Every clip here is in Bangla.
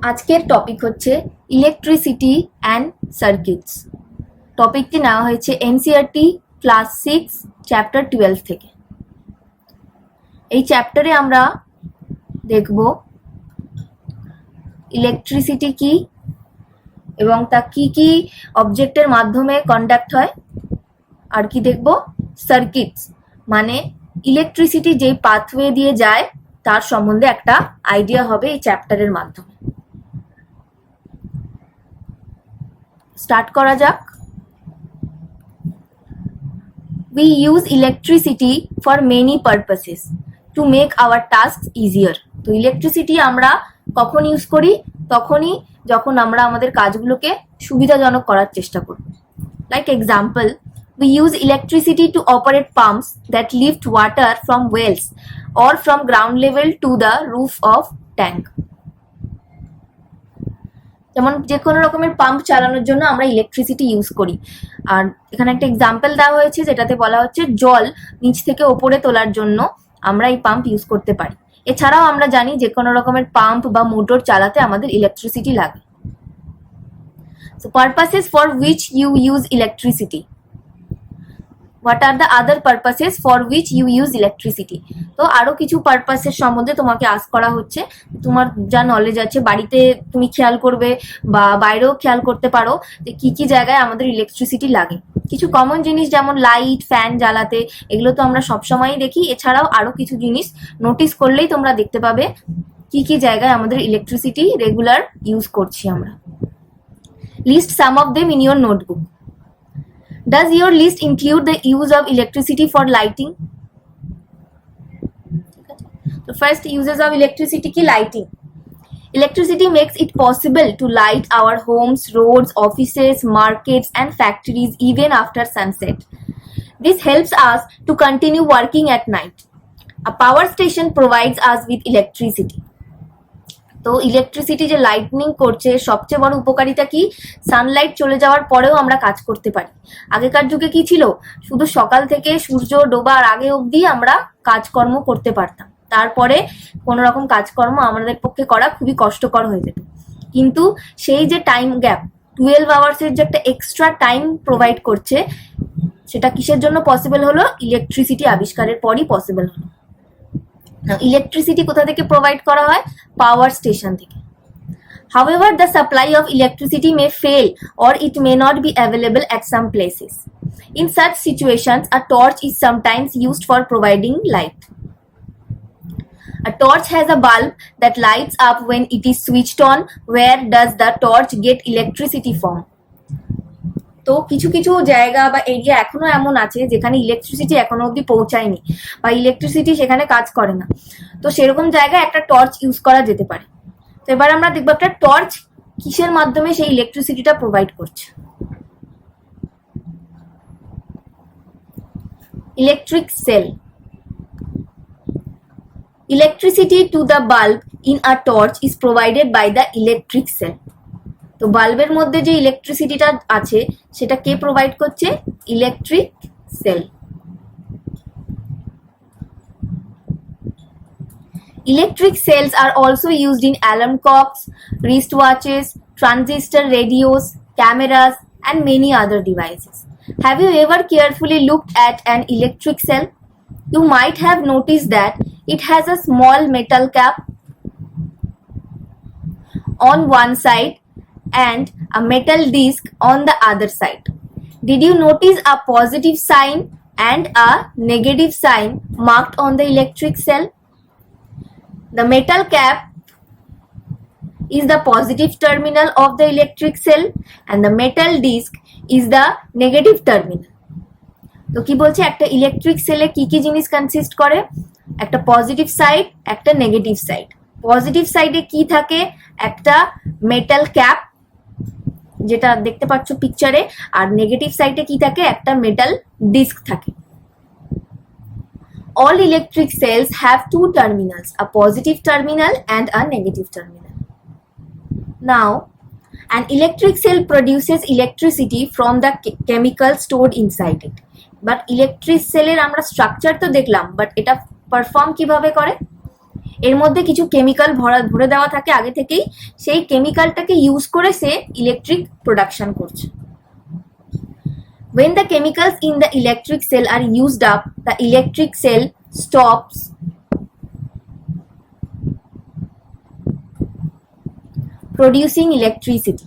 আজকের টপিক হচ্ছে ইলেকট্রিসিটি অ্যান্ড সার্কিটস। টপিকটি নেওয়া হয়েছে এনসিইআরটি ক্লাস 6 চ্যাপ্টার 12 থেকে। এই চ্যাপ্টারে আমরা দেখব ইলেকট্রিসিটি কি এবং তা কি কি অবজেক্টের মাধ্যমে কন্ডাক্ট হয়, আর কি দেখব সার্কিটস মানে ইলেকট্রিসিটি যেই পাথওয়ে দিয়ে যায় তার সম্বন্ধে একটা আইডিয়া হবে এই চ্যাপ্টারের মাধ্যমে। স্টার্ট করা যাক। We use electricity for many purposes to make our tasks easier. তো ইলেকট্রিসিটি আমরা কখন ইউজ করি? তখনই যখন আমরা আমাদের কাজগুলোকে সুবিধাজনক করার চেষ্টা করি। Like example, we use electricity to operate pumps that lift water from wells or from ground level to the roof of tank. যেমন যে কোনো রকমের পাম্প চালানোর জন্য আমরা ইলেকট্রিসিটি ইউজ করি। আর এখানে একটা এক্সাম্পল দেওয়া হয়েছে যেটাতে বলা হচ্ছে জল নিচ থেকে ওপরে তোলার জন্য আমরা এই পাম্প ইউজ করতে পারি। এছাড়াও আমরা জানি যে কোনো রকমের পাম্প বা মোটর চালাতে আমাদের ইলেকট্রিসিটি লাগে। So purposes for which you use electricity. What are the other purposes for which you use electricity? তো আরো কিছু পারপাসের সম্বন্ধে তোমাকে আস্ক করা হচ্ছে। তোমার যা নলেজ আছে বাড়িতে তুমি খেয়াল করবে বা বাইরেও খেয়াল করতে পারো যে কি কি জায়গায় আমাদের ইলেকট্রিসিটি লাগে। কিছু কমন জিনিস যেমন লাইট, ফ্যান জ্বালাতে, এগুলো তো আমরা সবসময়ই দেখি। এছাড়াও আরো কিছু জিনিস নোটিস করলেই তোমরা দেখতে পাবে কি কি জায়গায় আমাদের ইলেকট্রিসিটি রেগুলার ইউজ করছি আমরা। List some of them in your notebook. Does your list include the use of electricity for lighting? The first uses of electricity ki lighting. Electricity makes it possible to light our homes, roads, offices, markets and factories even after sunset. This helps us to continue working at night. A power station provides us with electricity. তো ইলেকট্রিসিটি যে লাইটনিং করছে সবচেয়ে বড় উপকারিতা কি? সানলাইট চলে যাওয়ার পরেও আমরা কাজ করতে পারি। আগেকার যুগে কি ছিল? শুধু সকাল থেকে সূর্য ডোবার আগে অবধি আমরা কাজকর্ম করতে পারতাম, তারপরে কোনো রকম কাজকর্ম আমাদের পক্ষে করা খুবই কষ্টকর হয়ে যেত। কিন্তু সেই যে টাইম গ্যাপ 12 আওয়ার্সের যে একটা এক্সট্রা টাইম প্রোভাইড করছে, সেটা কিসের জন্য পসিবল হলো? ইলেকট্রিসিটি আবিষ্কারের পরই পসিবল হলো। ইলেকট্রিসিটি কোথা থেকে প্রোভাইড করা হয়? পাওয়ার স্টেশন থেকে। However, the supply of electricity may fail or it may not be available at some places. In such situations, a torch is sometimes used for providing light. A torch has a bulb that lights up when it is switched on. Where does the torch get electricity from? তো কিছু কিছু জায়গা বা এরিয়া এখনো এমন আছে যেখানে ইলেকট্রিসিটি এখনো অব্দি পৌঁছায়নি বা ইলেকট্রিসিটি সেখানে কাজ করে না। তো সেরকম জায়গায় একটা টর্চ ইউজ করা যেতে পারে। তো এবার আমরা দেখবো একটা টর্চ কিসের মাধ্যমে সেই ইলেকট্রিসিটিটা প্রোভাইড করছে। Electric cell. Electricity to the bulb in a torch is provided by the electric cell. তো বাল্বের মধ্যে যে ইলেকট্রিসিটিটা আছে সেটা কে প্রোভাইড করছে? Electric cell. Electric cells are also used in alarm clocks, wristwatches, transistor radios, cameras and many other devices. Have you ever carefully looked at an electric cell? You might have noticed that it has a small metal cap on one side and a metal disc on the other side. Did you notice a positive sign and a negative sign marked on the electric cell? The metal cap is the positive terminal of the electric cell and the metal disc is the negative terminal. তো কি বলছে? একটা ইলেকট্রিক সেলে কি কি জিনিস কনসিস্ট করে? একটা পজিটিভ সাইড, একটা নেগেটিভ সাইড। পজিটিভ সাইডে কি থাকে? একটা মেটাল ক্যাপ যেটা দেখতে পাচ্ছ পিকচারে, আর নেগেটিভ সাইডে কি থাকে? একটা মেটাল ডিস্ক থাকে। All electric cells have two terminals, a positive terminal and a negative terminal. Now, an electric cell produces electricity from the chemical stored inside it. But electric cell এর আমরা স্ট্রাকচার তো দেখলাম, বাট এটা পারফর্ম কিভাবে করে? এর মধ্যে কিছু কেমিক্যাল ভরে দেওয়া থাকে আগে থেকেই, সেই কেমিক্যালটাকে ইউজ করে সে ইলেকট্রিক প্রোডাকশন করছে। When the chemicals in the electric cell are used up, the electric cell stops producing electricity.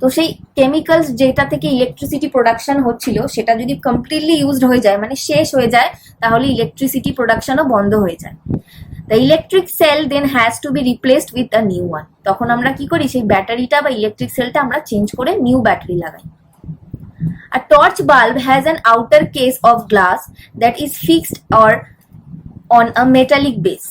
তো সেই কেমিক্যালস যেটা থেকে ইলেকট্রিসিটি প্রোডাকশন হচ্ছিল সেটা যদি কমপ্লিটলি ইউজড হয়ে যায়, মানে শেষ হয়ে যায়, তাহলে ইলেকট্রিসিটি প্রোডাকশনও বন্ধ হয়ে যায়। The electric cell then has to be replaced with a new one. তখন আমরা কি করি, সেই ব্যাটারিটা বা ইলেকট্রিক সেলটা আমরা চেঞ্জ করে নিউ ব্যাটারি লাগাই। A torch bulb has an outer case of glass that is fixed or on a metallic base.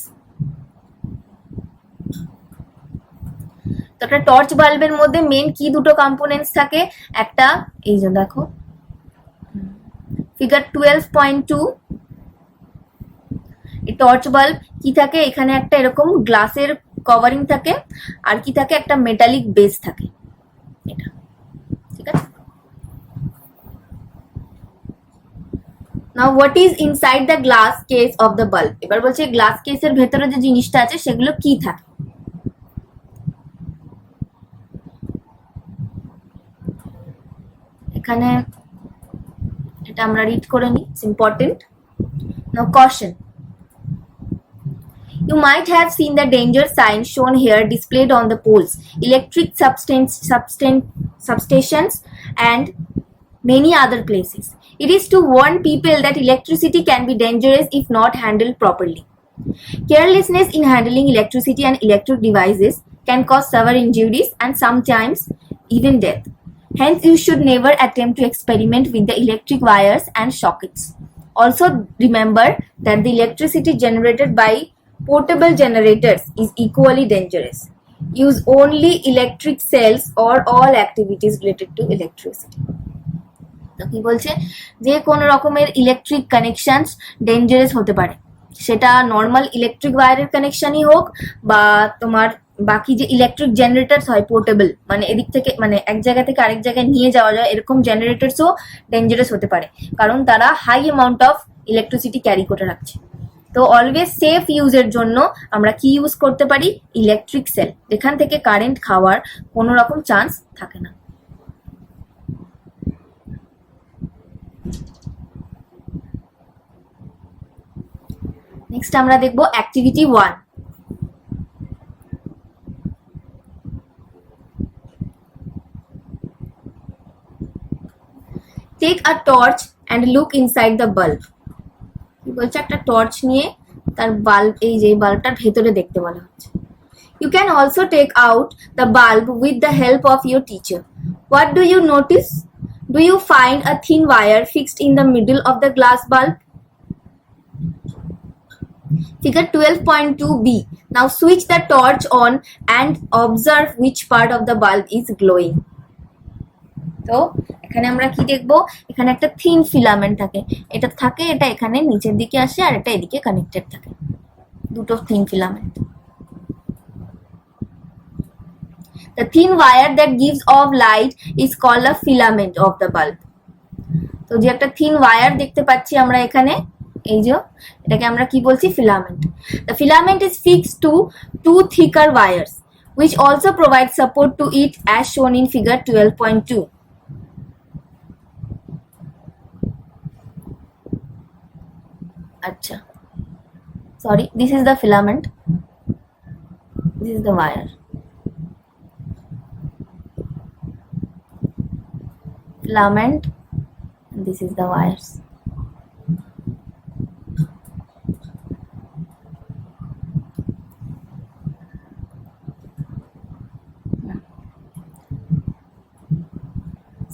তো একটা টর্চ বাল্বের মধ্যে মেন কি দুটো কম্পোনেন্টস থাকে, একটা এই যে দেখো ফিগার 12.2, এই টর্চ বাল্ব কি থাকে, এখানে একটা এরকম গ্লাসের কভারিং থাকে, আর কি থাকে, একটা মেটালিক বেস থাকে, এটা ঠিক আছে। Now what is inside the glass case of the bulb? এবার বলছে গ্লাস কেসের ভেতরে যে জিনিসটা আছে সেগুলো কি থাকে। এখানে এটা আমরা রিড করে নিই, it's important. Now caution. You might have seen the danger sign shown here displayed on the poles, electric substations and many other places. It is to warn people that electricity can be dangerous if not handled properly. Carelessness in handling electricity and electric devices can cause severe injuries and sometimes even death. Hence, you should never attempt to experiment with the electric wires and sockets. Also, remember that the electricity generated by portable generators is equally dangerous. Use only electric cells or all activities related to electricity. তো কি বলছে, যে কোনো রকমের ইলেকট্রিক কানেকশনস ডেঞ্জারাস হতে পারে, সেটা নর্মাল ইলেকট্রিক ওয়্যারের কানেকশনই হোক বা তোমার বাকি যে ইলেকট্রিক জেনারেটরস হয় পোর্টেবল, মানে এদিক থেকে মানে এক জায়গা থেকে আরেক জায়গায় নিয়ে যাওয়া যায়, এরকম জেনারেটরসও ডেঞ্জারাস হতে পারে, কারণ তারা high amount of electricity carry করে রাখছে। তো অলওয়েজ সেফ ইউজের জন্য আমরা কি ইউজ করতে পারি, ইলেকট্রিক সেল, যেখান থেকে কারেন্ট খাওয়ার কোনো রকম চান্স থাকে না। নেক্সট আমরা দেখব activity 1। Take a torch and look inside the bulb. কি বলছে, একটা টর্চ নিয়ে তার বাল্ব, এই যে বাল্বটার ভেতরে দেখতে বলা হচ্ছে। You can also take out the bulb with the help of your teacher. What do you notice? Do you find a thin wire fixed in the middle of the glass bulb? Figure 12.2b. Now switch the torch on and observe which part of the bulb is glowing. তো এখানে আমরা কি দেখবো, এখানে একটা থিন ফিলামেন্ট থাকে, এটা থাকে, এটা এখানে নিচের দিকে আসে আর এটা এদিকে কানেক্টেড থাকে, দুটো thin filament. The thin wire that gives off light is called a filament of the bulb. তো যে একটা থিন ওয়্যার দেখতে পাচ্ছি আমরা এখানে, এই যে এটাকে আমরা কি বলছি, filament. The filament is fixed to two thicker wires which also provide support to it as shown in figure 12.2. Acha, sorry, this is the filament, this is the wire, filament, and this is the wires.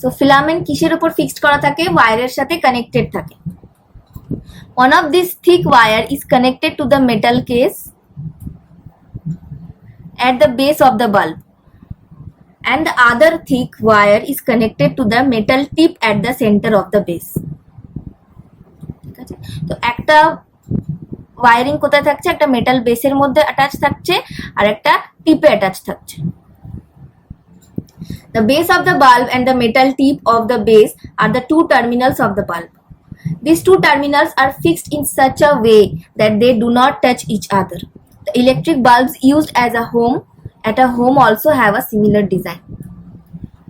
So filament কিসের উপর ফিক্সড করা থাকে, ওয়্যারের সাথে কানেক্টেড থাকে। One of these thick wire is connected to the metal case at the base of the bulb and the other thick wire is connected to the metal tip at the center of the base. ঠিক আছে, তো একটা ওয়্যারিং কোথায় থাকছে, একটা মেটাল বেসের মধ্যে অ্যাটাচ থাকছে আর একটা টিপে অ্যাটাচ থাকছে। The base of the bulb and the metal tip of the base are the two terminals of the bulb. These two terminals are fixed in such a way that they do not touch each other. The electric bulbs used as a home at a home also have a similar design.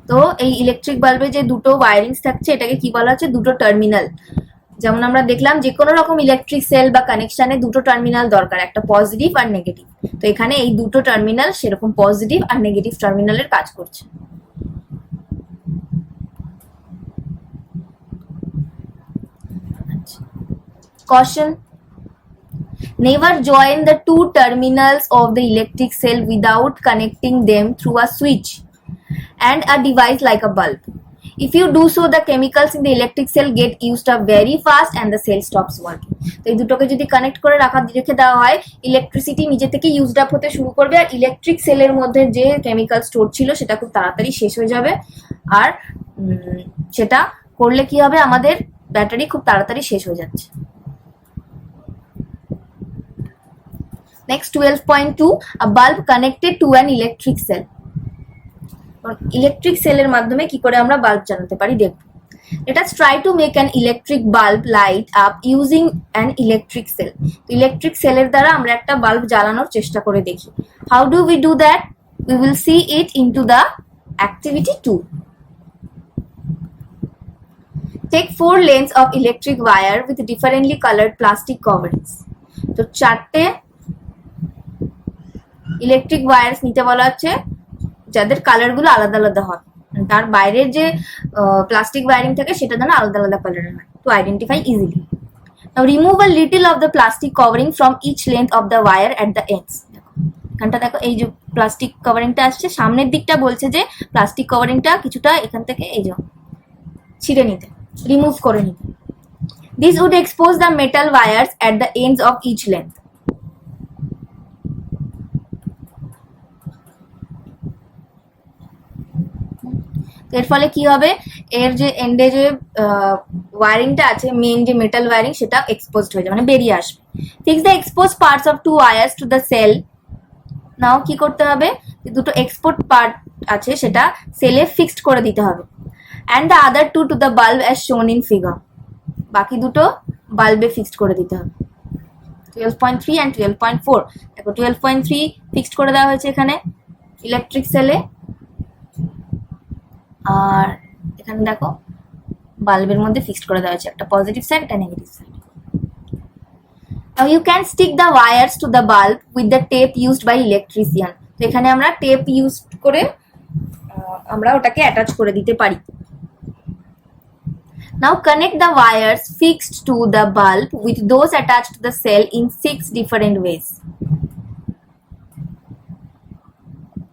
তো এই ইলেকট্রিক বাল্বে যে দুটো ওয়ারিংস থাকছে এটাকে কি বলা হচ্ছে, দুটো টার্মিনাল। যেমন আমরা দেখলাম যে কোনো রকম ইলেকট্রিক সেল বা কানেকশনে দুটো টার্মিনাল দরকার, একটা পজিটিভ আর নেগেটিভ। তো এখানে এই দুটো টার্মিনাল সেরকম পজিটিভ আর নেগেটিভ টার্মিনালের কাজ করছে। Caution: never join the two terminals of the electric cell without connecting them through a switch and a device like a bulb. If you do so, the chemicals in the electric cell get used up very fast and the cell stops working. তো এই দুটোকে যদি কানেক্ট করে রেখে দেওয়া হয়, ইলেকট্রিসিটি নিজে থেকে ইউজড আপ হতে শুরু করবে আর ইলেকট্রিক সেলের মধ্যে যে কেমিক্যাল স্টোর ছিল সেটা খুব তাড়াতাড়ি শেষ হয়ে যাবে। আর সেটা করলে কি হবে, আমাদের ব্যাটারি খুব তাড়াতাড়ি শেষ হয়ে যাচ্ছে। Next 12.2, a bulb connected to an electric cell. Electric সেলের মাধ্যমে কি করে আমরা বাল্ব জ্বালাতে পারি দেখব। Let us try to make an electric bulb light up using an electric cell. Electric সেলের দ্বারা আমরা একটা বাল্ব জ্বালানোর চেষ্টা করে দেখি। How do we do that? We will see it into the activity 2. Take 4 lengths of electric wire with differently colored plastic coverings. তো 4টে ইলেকট্রিক ওয়্যারস নিতে বলা হচ্ছে যাদের কালার গুলো আলাদা আলাদা হয়, তার বাইরের যে প্লাস্টিক ওয়্যারিং থাকে সেটা যেন আলাদা আলাদা কালারের হয়, to identify easily. Now remove a little of the plastic covering from each length of the wire at the ends. এখানটা দেখো এই যে প্লাস্টিক কভারিংটা আসছে সামনের দিকটা, বলছে যে প্লাস্টিক কভারিংটা কিছুটা এখান থেকে এই যে ছিঁড়ে নিতে, রিমুভ করে নিতে। This would expose the metal wires at the ends of each length. এর ফলে কি হবে, এর যে এন্ডে যে ওয়্যারিংটা আছে, মেইন যে মেটাল ওয়্যারিং সেটা এক্সপোজড হয়ে যাবে, মানে বেরিয়ে আসবে। Fix the expose parts of two wires to the cell. Now কি করতে হবে, দুটো এক্সপোর্ট পার্ট আছে সেটা সেলে ফিক্সড করে দিতে হবে। And the other two to the bulb as shown in figure. বাকি দুটো বাল্বে ফিক্সড করে দিতে হবে। 12.3 and 12.4 দেখো 12.3 ফিক্সড করে দেওয়া হয়েছে এখানে ইলেকট্রিক সেলে, আর এখানে দেখো বাল্বের মধ্যে ফিক্সড করে দেওয়া হয়েছে একটা পজিটিভ সাইড একটা negative side. Now you can stick the wires to the bulb with the tape used by electrician. তো এখানে আমরা টেপ ইউজ করে আমরা ওটাকে অ্যাটাচ করে দিতে পারি। Now connect the wires fixed to the bulb with those attached to the cell in 6 different ways.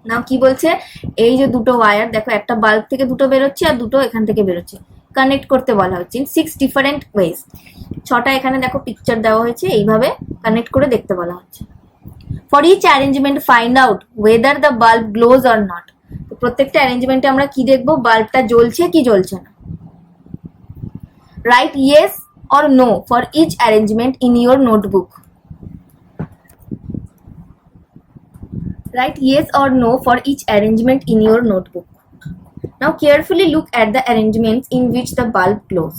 নাও কি বলছে, এই যে দুটো ওয়্যার দেখো, একটা বাল্ব থেকে দুটো বেরোচ্ছে আর দুটো এখান থেকে বেরোচ্ছে, কানেক্ট করতে বলা হচ্ছে ইন 6 ডিফারেন্ট ওয়েজ। 6টা এখানে দেখো পিকচার দেওয়া হয়েছে, এইভাবে কানেক্ট করে দেখতে বলা হচ্ছে। For each arrangement find out whether the bulb glows or not. তো প্রত্যেকটা অ্যারেঞ্জমেন্টে আমরা কি দেখবো, বাল্বটা জ্বলছে কি জ্বলছে না। Write yes or no for each arrangement in your notebook. Write yes or no for each arrangement in your notebook. Now carefully look at the arrangements in which the bulb glows.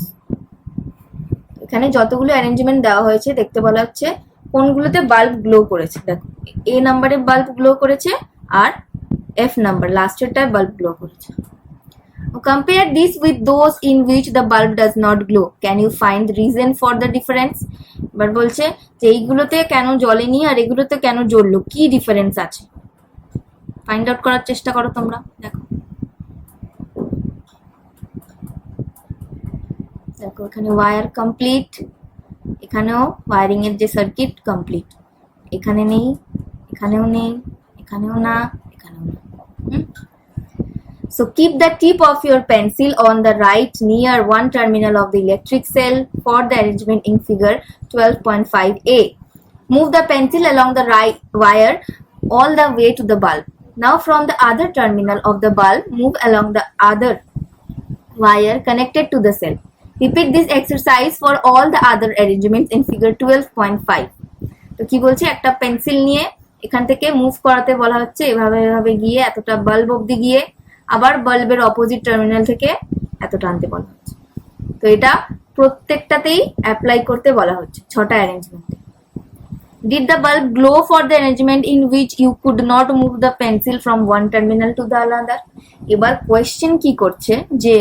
এখানে যতগুলো অ্যারেঞ্জমেন্ট দেওয়া হয়েছে দেখতে বলা হচ্ছে কোনগুলোতে বাল্ব গ্লো করেছে। দেখো এ নাম্বারে বাল্ব গ্লো করেছে আর এফ নাম্বার লাস্টেরটায় বাল্ব গ্লো করেছে। Compare this with those in which the bulb does not glow. Can you find the reason for the difference? এবার বলছে যে এইগুলোতে কেন জ্বলেনি আর এগুলোতে কেন জ্বললো, কি ডিফারেন্স আছে ফাইন্ড আউট করার চেষ্টা করো তোমরা। দেখো দেখো এখানে ওয়্যার কমপ্লিট, এখানেও ওয়্যারিং এর যে সার্কিট কমপ্লিট, এখানে নেই, এখানেও নেই, এখানেও না, এখানেও না। So keep the tip of your pencil on the right near one terminal of the electric cell for the arrangement in figure 12.5a. Move the pencil along the right wire all the way to the bulb. Now from the other terminal of the bulb, move along the other wire connected to the cell. Repeat this exercise for all the other arrangements in figure 12.5. তো কি বলছে, একটা পেন্সিল নিয়ে এখান থেকে মুভ করাতে বলা হচ্ছে, এভাবে এভাবে গিয়ে এতটা বাল্ব অবধি গিয়ে আবার বাল্বের অপোজিট টার্মিনাল থেকে এতটা আনতে বলা হচ্ছে। তো এটা প্রত্যেকটাতেই অ্যাপ্লাই করতে বলা হচ্ছে 6টা অ্যারেঞ্জমেন্টে। Did the bulb glow for the arrangement in which you could not move the pencil from one terminal to the another? এবার কোয়েশ্চেন কি করছে যে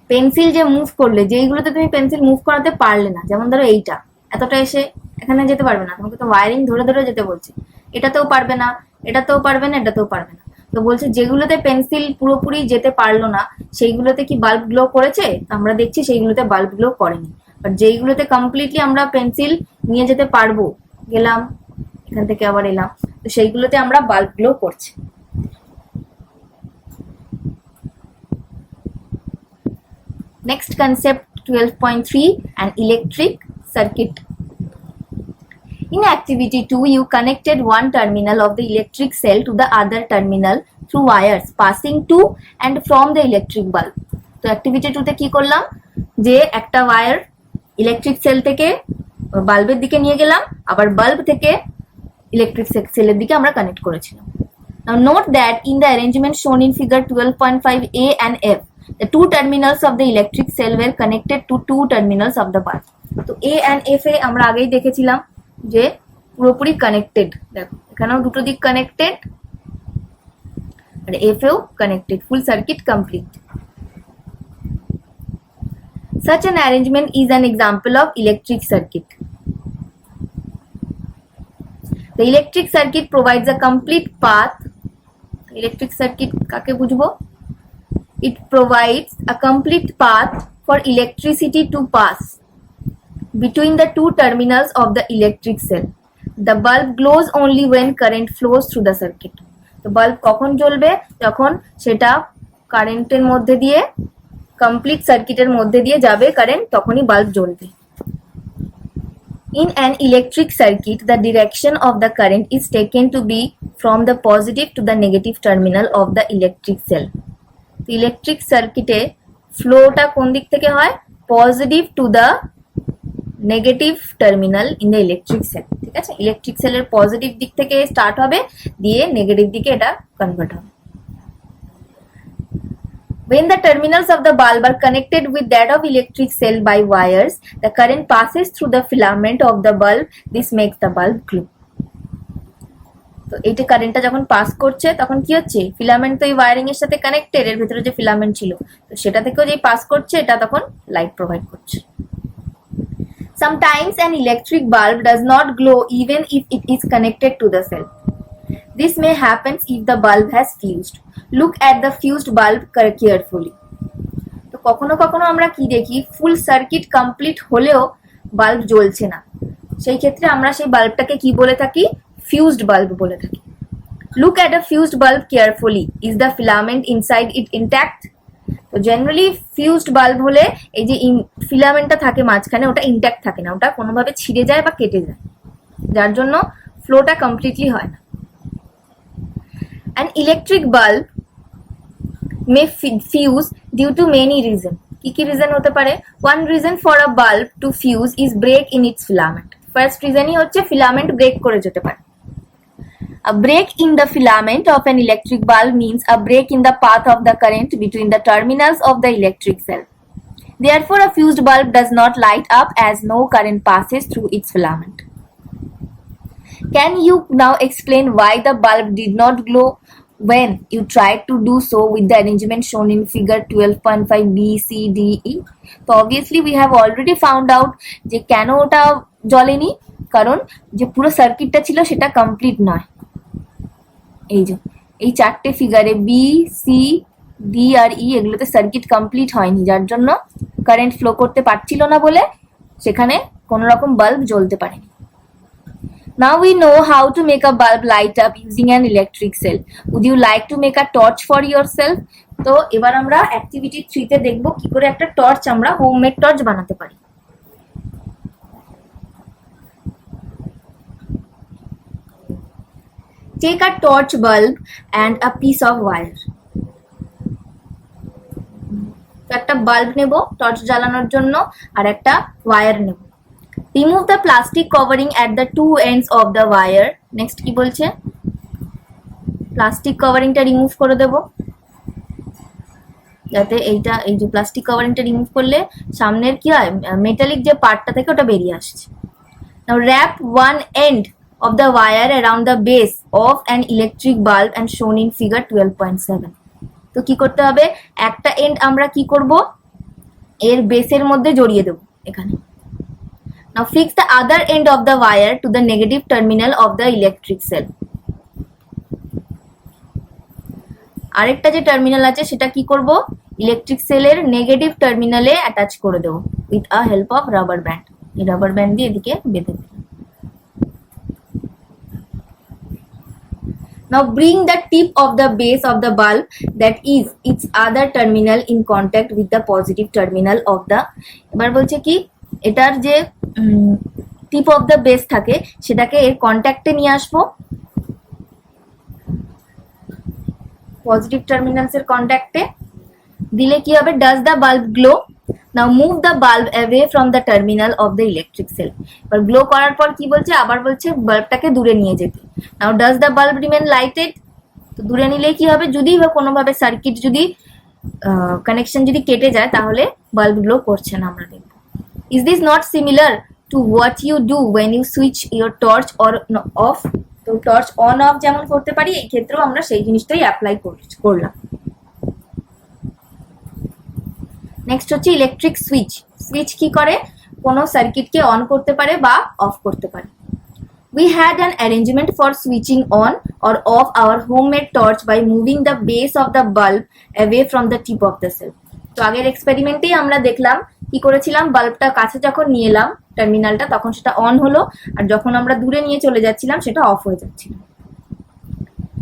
পেন্সিল যে মুভ করলে, যেইগুলোতে তুমি পেন্সিল মুভ করাতে পারলে না, যেমন ধরো এইটা এতটা এসে এখানে যেতে পারবে না, তোমাকে তো ওয়ারিং ধরে ধরে যেতে বলছে, এটাতেও পারবে না, এটাতেও পারবে না, এটাতেও পারবে না। তো বলছে যেগুলোতে পেন্সিল পুরোপুরি যেতে পারলো না সেইগুলোতে কি বাল্ব গ্লো করেছে? আমরা দেখছি সেইগুলোতে বাল্ব গ্লো করেনি। বাট যেইগুলোতে কমপ্লিটলি আমরা পেন্সিল নিয়ে যেতে পারবো, গেলাম এখান থেকে আবার এলাম, তো সেইগুলোতে আমরা বাল্ব গ্লো করছে। Next concept 12.3, an electric circuit. In activity 2, you connected one terminal of the electric cell to the other terminal through wires passing to and from the electric bulb. তো activity 2 তে কি করলাম, যে একটা ওয়্যার ইলেকট্রিক সেল থেকে বাল্বের দিকে নিয়ে গেলাম, আবার বাল্ব থেকে ইলেকট্রিক সেলের দিকে আমরা কানেক্ট করেছিলাম। Now note that in the arrangement shown in figure 12.5a and f, the two terminals of the electric cell were connected to two terminals of the bulb. তো a and f এ আমরা আগেই দেখেছিলাম যে পুরোপুরি কানেক্টেড, দেখো এখানেও দুটো দিক কানেক্টেড আর এফ এও connected, full circuit complete. Such an arrangement is an example of electric circuit. The electric circuit provides a complete path. Electric circuit কাকে বুঝবো? It provides a complete path for electricity to pass between the two terminals of the electric cell. The bulb glows only when current flows through the circuit. তো বাল্ব কখন জ্বলবে? যখন সেটা কারেন্টের মধ্যে দিয়ে, কমপ্লিট সার্কিটের মধ্যে দিয়ে যাবে কারেন্ট, তখনই বাল্ব জ্বলবে। In an electric circuit, the direction of the current is taken to be from the positive to the negative terminal of the electric cell. ইলেকট্রিক সার্কিটে ফ্লোটা কোন দিক থেকে হয়? Positive to the negative terminal in the electric cell. ঠিক আছে, ইলেকট্রিক সেলের পজিটিভ দিক থেকে স্টার্ট হবে, দিয়ে নেগেটিভ দিকে এটা কনভার্ট হবে। When the terminals of the bulb are connected with that of electric cell by wires, the current passes through the filament of the bulb. This makes the bulb glow. তো এইটা কারেন্টটা যখন পাস করছে তখন কি হচ্ছে? ফিলামেন্ট তো এই ওয়্যারিং এর সাথে কানেক্টেড, এর ভিতরে যে ফিলামেন্ট ছিল তো সেটা থেকেও যে পাস করছে, এটা তখন লাইট প্রোভাইড করছে। Sometimes an electric bulb does not glow even if it is connected to the cell. This may happen if the bulb has fused. Look at the fused bulb carefully. তো কখনো কখনো আমরা কি দেখি, ফুল সার্কিট কমপ্লিট হলেও বাল্ব জ্বলছে না, সেই ক্ষেত্রে আমরা সেই বাল্বটাকে কি বলে থাকি? ফিউজড বাল্ব বলে থাকি। Look at a fused bulb carefully. Is the filament inside it intact? তো জেনারেলি ফিউজড বাল্ব হলে এই যে ফিলামেন্টটা থাকে মাঝখানে, ওটা ইনট্যাক্ট থাকে না, ওটা কোনোভাবে ছিঁড়ে যায় বা কেটে যায়, যার জন্য ফ্লোটা কমপ্লিটলি হয় না। An electric bulb may fuse due to many reasons. কি কি রিজন হতে পারে? One reason for a bulb to fuse is break in its filament. First রিজনই হচ্ছে ফিলামেন্ট ব্রেক করে যেতে পারে। A break in the filament of an electric bulb means a break in the path of the current between the terminals of the electric cell. Therefore, a fused bulb does not light up as no current passes through its filament. Can you now explain why the bulb did not glow when you tried to do so with the arrangement shown in figure 12.5 B, C, D, E? So obviously we have already found out যে কেন ওটা জ্বলেনি, কারণ যে পুরো সার্কিটটা ছিল সেটা কমপ্লিট নয়। এই যে এই চারটে ফিগারে বি, সি, ডি আর ই, এগুলোতে সার্কিট কমপ্লিট হয়নি, যার জন্য কারেন্ট ফ্লো করতে পারছিল না বলে সেখানে কোনো রকম বাল্ব জ্বলতে পারেনি। Now we know how to make a bulb light up using an electric cell. Would you like to make a torch for yourself? তো এবার আমরা অ্যাক্টিভিটি 3 তে দেখব কি করে একটা টর্চ আমরা হোমমেড টর্চ বানাতে পারি। Take a torch bulb and a piece of wire. তো একটা বাল্ব নেব টর্চ জ্বালানোর জন্য, আর একটা ওয়্যার নেব। Remove the plastic covering at the two ends of the wire. Next কি বলছে? প্লাস্টিক কভারিংটা রিমুভ করে দেব, যাতে এইটা, এই যে প্লাস্টিক কভারিংটা রিমুভ করলে সামনের কি হয়, মেটালিক যে পার্টটা থেকে ওটা বেরিয়ে আসছে। Now wrap one end of the wire around the base of an electric bulb and shown in figure 12.7. তো কি করতে হবে, একটা এন্ড আমরা কি করব, এর বেসের মধ্যে জড়িয়ে দেব এখানে। Now fix the other end of the wire to the negative terminal of the electric cell. আরেকটা যে টার্মিনাল আছে সেটা কি করব, ইলেকট্রিক সেলের নেগেটিভ টার্মিনালে অ্যাটাচ করে দেব with a help of rubber band. এই রাবার ব্যান্ড দিয়ে এদিকে বেঁধে দেব। Now bring the tip of the base of the bulb, that is its other terminal, in contact with the positive terminal of the, এবার বলছে কি এটার যে টিপ অফ দ্য বেস থাকে সেটাকে এর কন্ট্যাক্টে নিয়ে আসবো, পজিটিভ টার্মিনালস এর কন্ট্যাক্টে দিলে কি হবে, does the bulb glow. Now move the bulb away from the terminal of the electric cell. এবার গ্লো করার পর কি বলছে, আবার বলছে বাল্বটাকে দূরে নিয়ে যেতে। Now does the bulb remain lighted, তো দূরে নিলে কি হবে, যদি বা কোনোভাবে সার্কিট যদি কানেকশন যদি কেটে যায় তাহলে বাল্ব গ্লো করছে না, আমরা দেখব। Is this not similar to what you do when you switch your torch or off. তো টর্চ অন অফ যেমন করতে পারি, এই ক্ষেত্রেও আমরা সেই জিনিসটাই অ্যাপ্লাই করলাম। নেক্সট হচ্ছে ইলেকট্রিক সুইচ। সুইচ কি করে, কোনো সার্কিটকে অন করতে পারে বা অফ করতে পারে। We had an arrangement for switching on or off our homemade torch by moving the base of the bulb away from the tip of the cell. তো আগের এক্সপেরিমেন্টেই আমরা দেখলাম কি করেছিলাম, বাল্বটা কাছে যখন নিয়ে এলাম টার্মিনালটা তখন সেটা অন হলো, আর যখন আমরা দূরে নিয়ে চলে যাচ্ছিলাম সেটা অফ হয়ে যাচ্ছিল।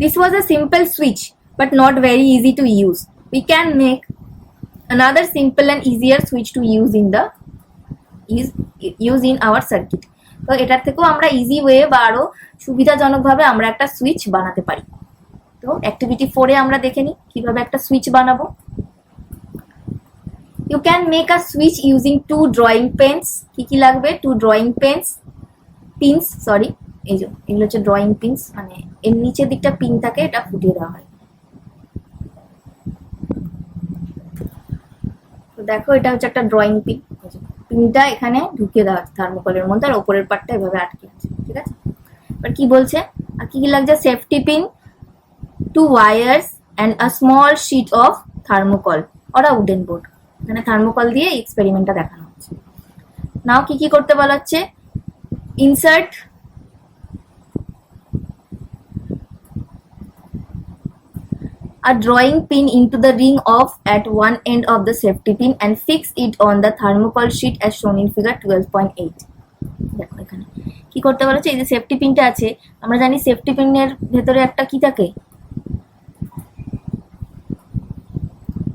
This was a simple switch but not very easy to use. We can make another simple and easier switch to use in our circuit. তো এটার থেকেও আমরা ইজি ওয়ে বা আরো সুবিধাজনকভাবে আমরা একটা সুইচ বানাতে পারি। তো অ্যাক্টিভিটি 4 এ আমরা দেখে নিই কিভাবে একটা সুইচ বানাবো। You can make a switch using 2 drawing pins. কি কি লাগবে, 2 ড্রয়িং পিনস, সরি এই যে এগুলো হচ্ছে ড্রয়িং পিনস, মানে এর নিচের দিকটা পিন থাকে, এটা ফুটিয়ে দেওয়া হয়। তো দেখো এটা হচ্ছে একটা ড্রয়িং পিন, পিনটা এখানে ঢুকিয়ে দেওয়া আছে থার্মোকলের মধ্যে, আর ওপরের পার্টটা এভাবে আটকে আছে, ঠিক আছে। এবার কি বলছে, আর কি কি লাগছে, safety pin, 2 wires and a small sheet of thermocol or a wooden board. এখানে থার্মোকল দিয়ে এক্সপেরিমেন্টটা দেখানো হচ্ছে। নাও কি কি করতে বলা হচ্ছে, insert a drawing pin into the ring of at one end of the safety pin and fix it on the thermocol sheet as shown in figure 12.8. দেখো এখানে কি করতে বলেছে, এই যে সেফটি পিনটা আছে, আমরা জানি সেফটি পিনের ভেতরে একটা কি থাকে,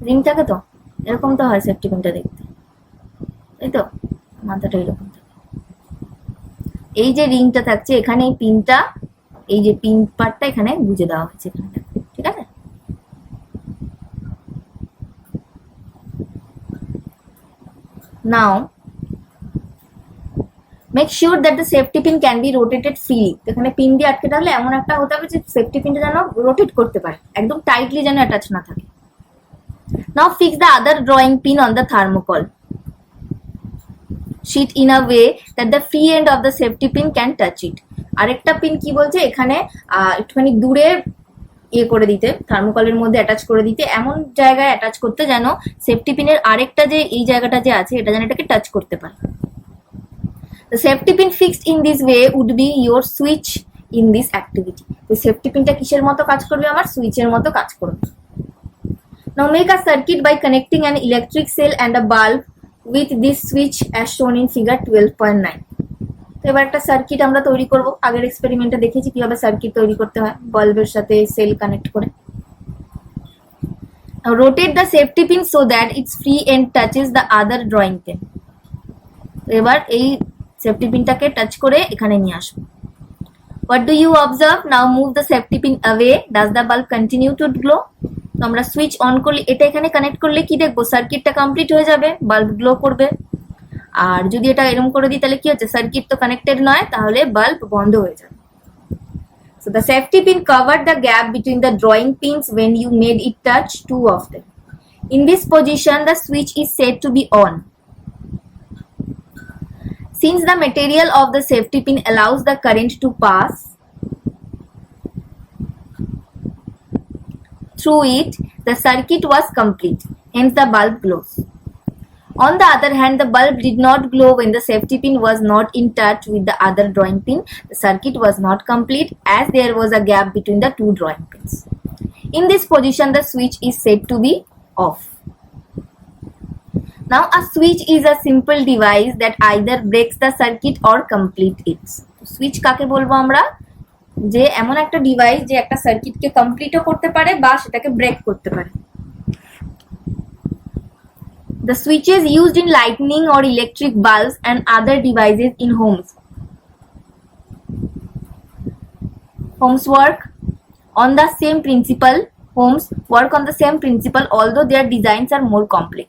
রিং থাকে। তো এরকম তো হয় সেফটি পিনটা দেখতে, তাই তো, মাথাটা এরকম থাকে। এই যে রিংটা থাকছে এখানে, এই পিনটা, এই যে পিন পার্টটা এখানে গুঁজে দেওয়া হয়েছে এখানে, ঠিক আছে। Now make sure that the safety pin can be rotated freely. এখানে পিন দিয়ে আটকে থাকলে এমন একটা হতে হবে যে সেফটি পিনটা যেন রোটেট করতে পারে, একদম টাইটলি যেন অ্যাটাচ না থাকে। Now fix the other drawing pin on the thermocol sheet in a way that the free end of the safety pin can touch it. আরেকটা পিন কি বলছে, এখানে একটুখানি দূরে ইয়ে করে দিতে, থার্মোকলের মধ্যে অ্যাটাচ করে দিতে, এমন জায়গায় অ্যাটাচ করতে যেন সেফটি পিনের আরেকটা যে এই জায়গাটা যে আছে এটা যেন এটাকে টাচ করতে পারে। The safety pin fixed in this way would be your switch in this activity. তো সেফটি পিনটা কিসের মতো কাজ করবে, আমার সুইচের মতো কাজ করবে। Now make a circuit by connecting an electric cell and a bulb with this switch as shown in figure 12.9. তো এবার একটা সার্কিট আমরা তৈরি করব। আগের এক্সপেরিমেন্টে দেখেছি কিভাবে সার্কিট তৈরি করতে হয়, বাল্বের সাথে সেল কানেক্ট করে। Now rotate the safety pin so that its free end touches the other drawing pin. তো এবার এই সেফটি পিনটাকে টাচ করে এখানে নিয়ে আসবো। What do you observe? Now move the safety pin away. Does the bulb continue to glow? তো আমরা সুইচ অন করলে, এটা এখানে কানেক্ট করলে কি দেখবো, সার্কিটটা কমপ্লিট হয়ে যাবে, বাল্ব গ্লো করবে। আর যদি এটা এরকম করে দিই তাহলে কি হচ্ছে, সার্কিট তো কানেক্টেড নয়, তাহলে বাল্ব বন্ধ হয়ে যাবে। So the safety pin covered the gap between the drawing pins when you made it touch 2 of them. In this position, the switch is said to be on. Since the material of the safety pin allows the current to pass through it, the circuit was complete, hence the bulb glows. On the other hand, the bulb did not glow when the safety pin was not in touch with the other drawing pin. The circuit was not complete as there was a gap between the two drawing pins. In this position, the switch is said to be off. Now, a switch is a simple device that either breaks the circuit or complete it. Switch কাকে বলবো আমরা? যে এমন একটা ডিভাইস যে একটা সার্কিটকে কমপ্লিটও করতে পারে বা সেটাকে ব্রেক করতে পারে। The switches used in lighting or electric bulbs and other devices in homes. Homes work on the same principle. Homes work on the same principle, although their designs are more complex.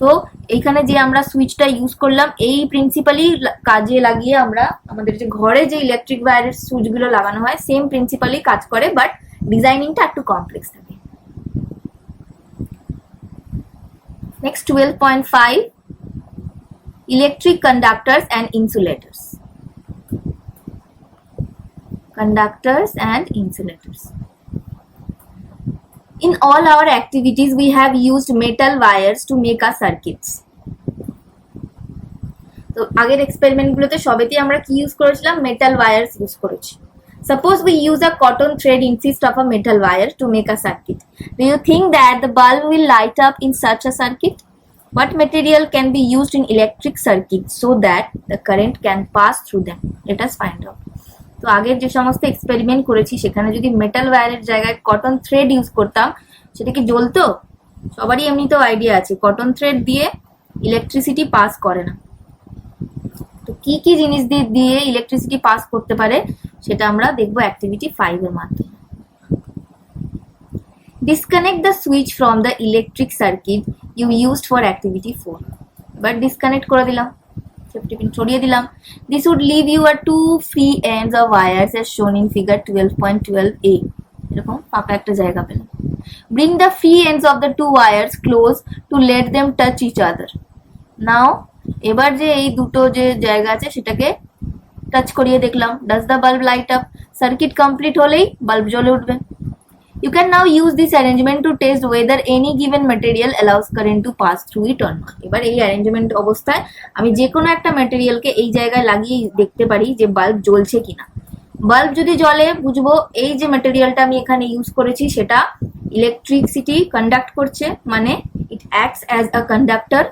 তো এখানে যে আমরা সুইচটা ইউজ করলাম এই প্রিন্সিপালি কাজে লাগিয়ে আমরা আমাদের যে ঘরে যে ইলেকট্রিক ওয়্যারের সুইচগুলো লাগানো হয় সেম প্রিন্সিপালি কাজ করে, বাট ডিজাইনিংটা একটু কমপ্লেক্স থাকে। Next 12.5 electric conductors and insulators. Conductors and insulators. In all our activities, we have used metal wires to make our circuits. তো আগের এক্সপেরিমেন্টগুলোতে সবেতেই আমরা কি ইউজ করেছিলাম? মেটাল ওয়্যারস ইউজ করেছি। Suppose we use a cotton thread instead of a metal wire to make a circuit. Do you think that the bulb will light up in such a circuit? What material can be used in electric circuits so that the current can pass through them? Let us find out. তো আগের যে সমস্ত এক্সপেরিমেন্ট করেছি সেখানে যদি মেটাল ওয়্যারের জায়গায় কটন থ্রেড ইউজ করতাম সেটা কি জ্বলতো? সবারই এমনিতেও আইডিয়া আছে কটন থ্রেড দিয়ে ইলেকট্রিসিটি পাস করে না। তো কি কি জিনিস দিয়ে ইলেকট্রিসিটি পাস করতে পারে সেটা আমরা দেখবো অ্যাক্টিভিটি 5 এর মাধ্যমে। Disconnect the switch from the electric circuit you used for activity 4. এবার ডিসকানেক্ট করে দিলাম, সেফটি পিন সরিয়ে দিলাম। This would leave you a two free ends of wires as shown in figure 12.12a. এরকম ফাঁকা একটা জায়গা পেলাম। Bring the free ends of the two wires close to let them touch each other. Now, এবার যে এই দুটো যে জায়গা আছে সেটাকে টাচ করিয়ে দেখলাম। Does the bulb light up? Circuit complete হলেই বাল্ব জ্বলে উঠবে। You can now use this arrangement to test whether any given material allows current to pass through it or not. এবার এই অ্যারেঞ্জমেন্ট অবস্থায় আমি যে কোনো একটা ম্যাটেরিয়ালকে এই জায়গায় লাগিয়ে দেখতে পারি যে বাল্ব জ্বলছে কিনা। বাল্ব যদি জ্বলে বুঝবো এই যে ম্যাটেরিয়ালটা আমি এখানে ইউজ করেছি সেটা ইলেকট্রিসিটি কন্ডাক্ট করছে, মানে it acts as a conductor.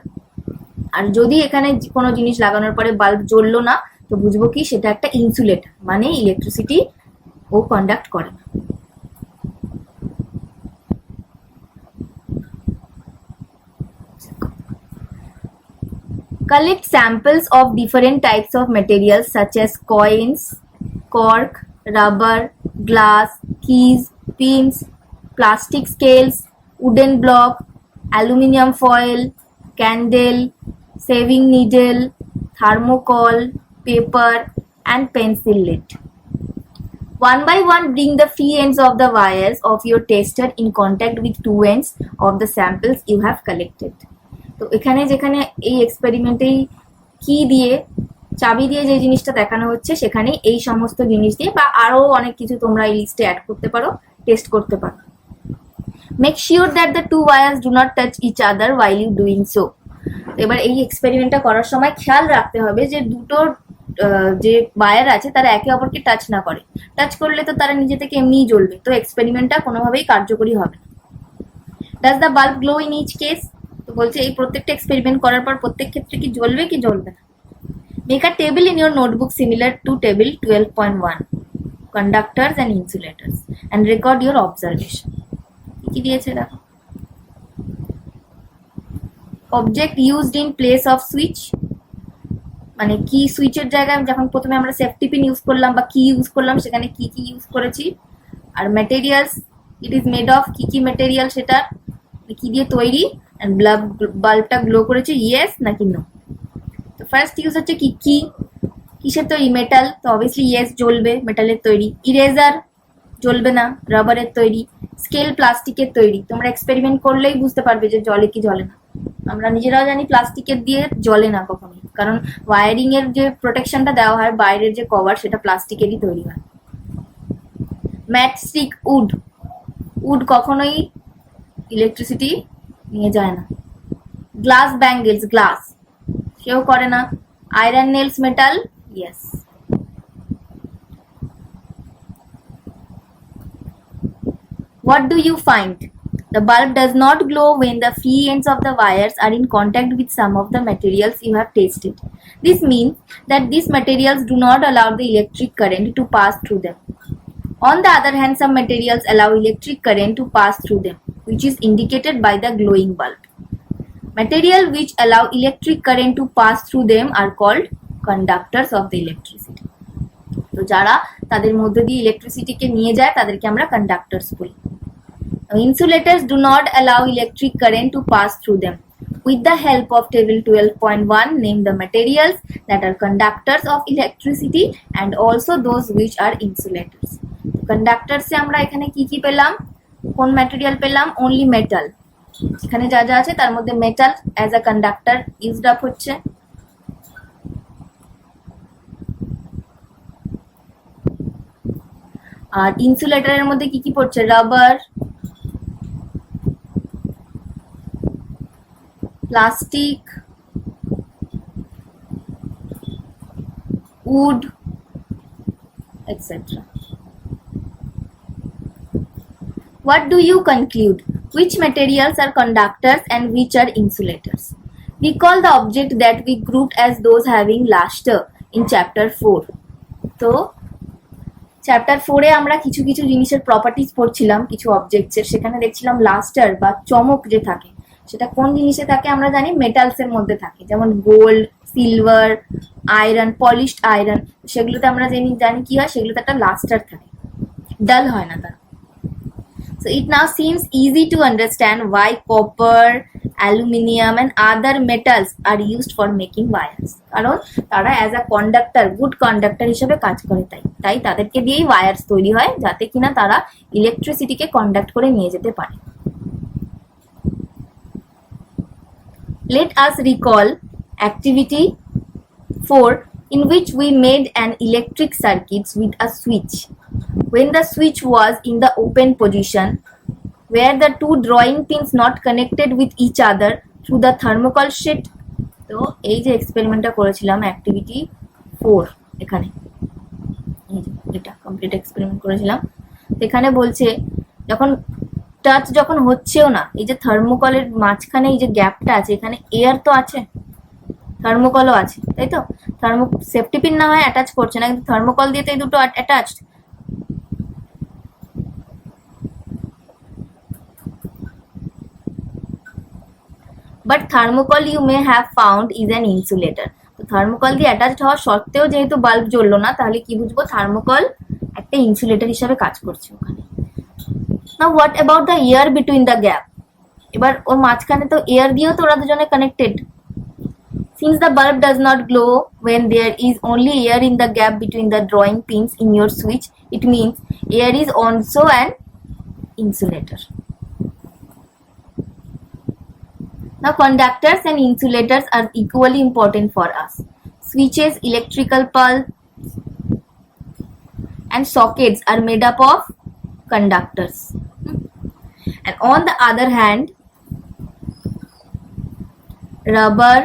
আর যদি এখানে কোনো জিনিস লাগানোর পরে বাল্ব জ্বললো না তো বুঝবো কি সেটা একটা ইনসুলেটর, মানে ইলেকট্রিসিটি ও কন্ডাক্ট করে না। Collect samples of different types of materials such as coins, cork, rubber, glass, keys, pins, plastic scales, wooden block, aluminium foil, candle, shaving needle, thermocol, paper, and pencil lead. One by one, bring the free ends of the wires of your tester in contact with two ends of the samples you have collected. তো এখানে যেখানে এই এক্সপেরিমেন্টেই কি দিয়ে চাবি দিয়ে যে জিনিসটা দেখানো হচ্ছে সেখানে এই সমস্ত জিনিস দিয়ে বা আরো অনেক কিছু তোমরা এই লিস্টে অ্যাড করতে পারো, টেস্ট করতে পারো। Make sure that the two wires do not touch each other while you doing so. এবার এই এক্সপেরিমেন্টটা করার সময় খেয়াল রাখতে হবে যে দুটো যে ওয়্যার আছে তারা একে অপরকে টাচ না করে। টাচ করলে তো তারা নিজে থেকে এমনিই জ্বলবে, তো এক্সপেরিমেন্টটা কোনোভাবেই কার্যকরী হবে না। Does the bulb glow in each case? তো বলছে এই প্রত্যেকটা এক্সপেরিমেন্ট করার পর প্রত্যেক ক্ষেত্রে কি জ্বলবে কি জ্বলবে না। Make a table in your notebook similar to table 12.1 conductors and insulators and record your observation. কি দিয়েছে দেখো। Object used in place off switch, মানে কি সুইচের জায়গায় যখন প্রথমে আমরা সেফটি পিন ইউজ করলাম বা কি ইউজ করলাম সেখানে কি কি ইউজ করেছি। আর materials, it is made of, কি কি ম্যাটেরিয়াল সেটা কি দিয়ে তৈরি, এন্ড বাল্বটা গ্লো করেছে ইয়েস নাকি নো। তো ফার্স্ট ইউজ হচ্ছে কি কি কিসের তৈরি, মেটাল, তো অবভিয়াসলি ইয়েস জ্বলবে, মেটালের তৈরি। ইরেজার জ্বলবে না, রাবারের তৈরি। স্কেল প্লাস্টিকের তৈরি, তোমরা এক্সপেরিমেন্ট করলেই বুঝতে পারবে যে জলে কি জ্বলে না। আমরা নিজেরাও জানি প্লাস্টিকের দিয়ে জ্বলে না কখনোই, কারণ ওয়ারিং এর যে প্রোটেকশনটা দেওয়া হয় বাইরের যে কভার সেটা প্লাস্টিকেরই তৈরি হয়। ম্যাটস্টিক, উড কখনোই ইলেকট্রিসিটি নিয়ে যায় না। গ্লাস ব্যাঙ্গেলস, গ্লাস সেও করে না। Iron nails, metal, yes. What do you find? The bulb does not glow when the free ends of the wires are in contact with some of the materials you have tested. This means that these materials do not allow the electric current to pass through them. On the other hand, some materials allow electric current to pass through them, which is indicated by the glowing bulb. Material which allow electric current to pass through them are called conductors of the electricity. তো যারা তাদের মধ্যে দিয়ে ইলেকট্রিসিটিকে নিয়ে যায় তাদেরকে আমরা কন্ডাক্টরস বলি। Insulators do not allow electric current to pass through them. With the help of table 12.1, name the materials that are conductors of electricity and also those which are insulators. Conductors এ আমরা এখানে কি কি পেলাম, কোন ম্যাটেরিয়াল পেলাম? Only metal. এখানে যা যা আছে তার মধ্যে metal as a conductor used up হচ্ছে। আর ইনসুলেটরের মধ্যে কি কি পড়ছে? Rubber, plastic, wood, etc. What do you conclude? Which materials are conductors and which are insulators? Recall the object that we grouped as those having luster in chapter 4. তো চ্যাপ্টার 4 এ আমরা কিছু কিছু জিনিসের প্রপার্টিজ পড়ছিলাম, কিছু অবজেক্টসের। সেখানে দেখছিলাম লাস্টার বা চমক যে থাকে সেটা কোন জিনিসে থাকে আমরা জানি মেটালস এর মধ্যে থাকে, যেমন gold, silver, iron, polished iron. সেগুলোতে আমরা জানি কি হয়, সেগুলোতে একটা লাস্টার থাকে, ডাল হয় না তারা। So it now seems easy to understand why copper, aluminium and other metals are used for making wires. কারণ তারা as a conductor, good conductor হিসেবে কাজ করে, তাই তাদেরকে দিয়েই ওয়্যারস তৈরি হয় যাতে কিনা তারা ইলেকট্রিসিটিকে কন্ডাক্ট করে নিয়ে যেতে পারে। Let us recall activity 4 in which we made an electric circuit with a switch. When the switch was in the open position, where the two drawing pins not connected with each other through the thermocol sheet. তো এই যে এক্সপেরিমেন্টটা করেছিলাম অ্যাক্টিভিটি 4, এখানে এই যে এটা কমপ্লিট এক্সপেরিমেন্ট করেছিলাম। এখানে বলছে যখন টাচ হচ্ছেও না, এই যে থার্মোকলের মাঝখানে এই যে গ্যাপটা আছে, এখানে এয়ার তো আছে, থার্মোকলও আছে, তাই তো? সেফটি পিন না হয় অ্যাটাচ করছে না, কিন্তু থার্মোকল দিয়ে তো এই দুটো attached. But thermocol you may have found is an insulator. তো থার্মোকল দিয়ে অ্যাটাচড হওয়া সত্ত্বেও যেহেতু বাল্ব জ্বললো না, তাহলে কি বুঝবো? থার্মোকল একটা ইনসুলেটর হিসাবে কাজ করছে ওখানে। Now what about the air between the gap? এবার ওর মাঝখানে তো এয়ার দিয়েও তো ওরা দুজনে connected. Since the bulb does not glow when there is only air in the gap between the drawing pins in your switch, it means air is also an insulator. Now conductors and insulators are equally important for us. Switches, electrical pulse and sockets are made up of conductors. And on the other hand, rubber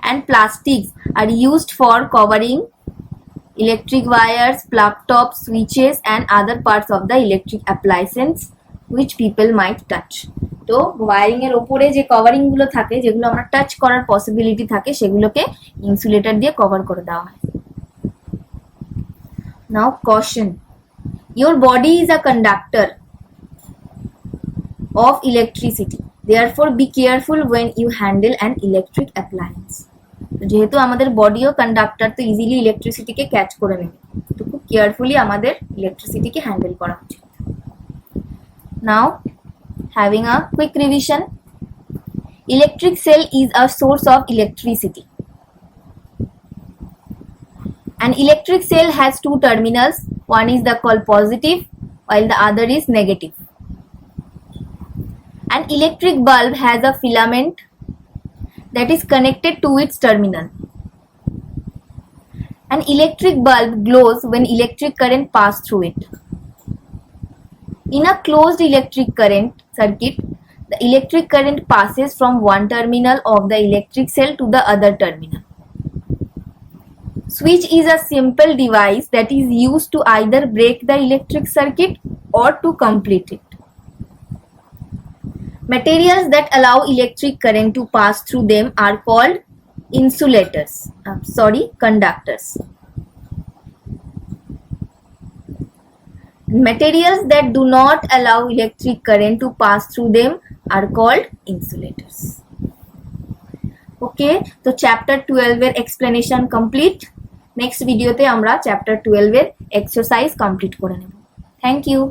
and plastics are used for covering electric wires, plug tops, switches and other parts of the electric appliances which people might touch. তো ওয়ারিং এর উপরে যে কভারিং গুলো থাকে, যেগুলো আমরা টাচ করার পসিবিলিটি থাকে, সেগুলোকে ইনসুলেটর দিয়ে কভার করে দেওয়া হয়। নাও caution, your body is a conductor of electricity, therefore be careful when you handle an electric appliance. যেহেতু আমাদের বডিও কন্ডাক্টর, তো ইজিলি ইলেকট্রিসিটিকে ক্যাচ করে নেবে, তো খুব কেয়ারফুলি আমাদের ইলেকট্রিসিটিকে হ্যান্ডেল করা উচিত। নাও having a quick revision, electric cell is a source of electricity. An electric cell has two terminals, one is called positive while the other is negative. An electric bulb has a filament that is connected to its terminal. An electric bulb glows when electric current passes through it. In a closed electric current circuit, the electric current passes from one terminal of the electric cell to the other terminal. Switch is a simple device that is used to either break the electric circuit or to complete it. Materials that allow electric current to pass through them are called conductors. Materials that do not allow electric current to pass through them are called insulators. Okay, তো চ্যাপ্টার 12 এর এক্সপ্লেনেশন কমপ্লিট। নেক্সট ভিডিওতে আমরা চ্যাপ্টার 12 এর এক্সারসাইজ কমপ্লিট করে নেব। Thank you.